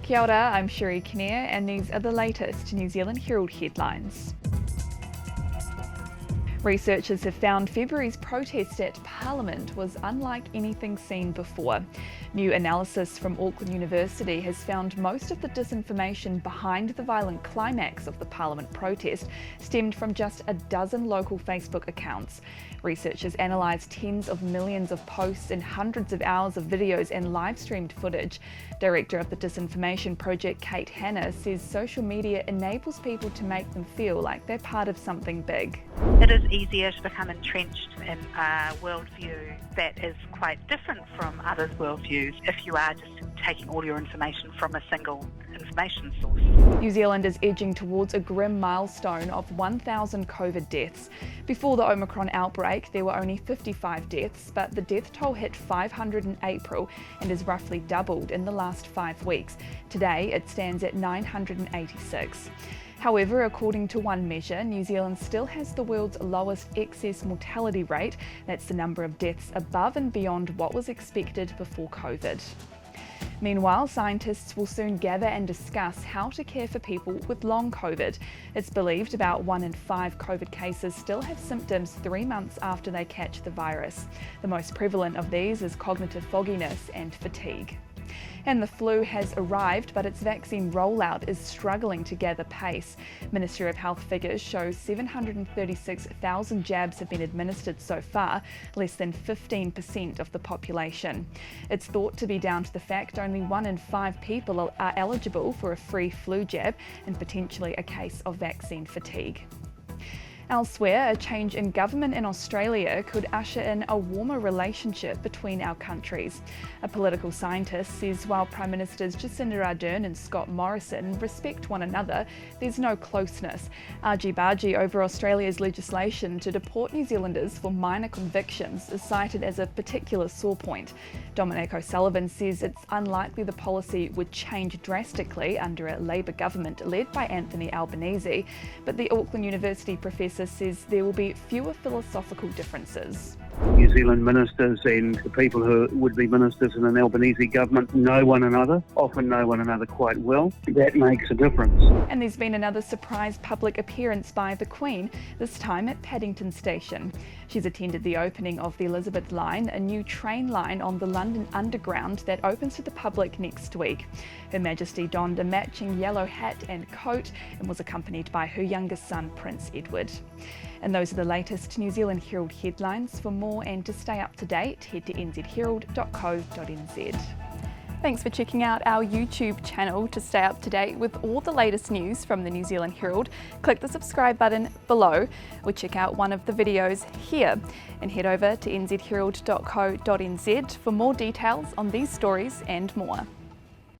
Kia ora, I'm Sherry Kinnear and these are the latest New Zealand Herald headlines. Researchers have found February's protest at Parliament was unlike anything seen before. New analysis from Auckland University has found most of the disinformation behind the violent climax of the Parliament protest stemmed from just a dozen local Facebook accounts. Researchers analysed tens of millions of posts and hundreds of hours of videos and live-streamed footage. Director of the Disinformation Project, Kate Hanna, says social media enables people to make them feel like they're part of something big. It is easier to become entrenched in a worldview that is quite different from others' worldviews if you are just taking all your information from a single information source. New Zealand is edging towards a grim milestone of 1,000 COVID deaths. Before the Omicron outbreak, there were only 55 deaths, but the death toll hit 500 in April and has roughly doubled in the last 5 weeks. Today, it stands at 986. However, according to one measure, New Zealand still has the world's lowest excess mortality rate. That's the number of deaths above and beyond what was expected before COVID. Meanwhile, scientists will soon gather and discuss how to care for people with long COVID. It's believed about 1 in 5 COVID cases still have symptoms 3 months after they catch the virus. The most prevalent of these is cognitive fogginess and fatigue. And the flu has arrived, but its vaccine rollout is struggling to gather pace. Ministry of Health figures show 736,000 jabs have been administered so far, less than 15% of the population. It's thought to be down to the fact only 1 in 5 people are eligible for a free flu jab and potentially a case of vaccine fatigue. Elsewhere, a change in government in Australia could usher in a warmer relationship between our countries. A political scientist says while Prime Ministers Jacinda Ardern and Scott Morrison respect one another, there's no closeness. Argy-bargy over Australia's legislation to deport New Zealanders for minor convictions is cited as a particular sore point. Dominic O'Sullivan says it's unlikely the policy would change drastically under a Labour government led by Anthony Albanese, but the Auckland University professor says there will be fewer philosophical differences. New Zealand ministers and the people who would be ministers in an Albanese government know one another, often know one another quite well. That makes a difference. And there's been another surprise public appearance by the Queen, this time at Paddington Station. She's attended the opening of the Elizabeth Line, a new train line on the London Underground that opens to the public next week. Her Majesty donned a matching yellow hat and coat and was accompanied by her youngest son, Prince Edward. And those are the latest New Zealand Herald headlines. For more and to stay up to date, head to nzherald.co.nz. Thanks for checking out our YouTube channel. To stay up to date with all the latest news from the New Zealand Herald, click the subscribe button below or check out one of the videos here and head over to nzherald.co.nz for more details on these stories and more.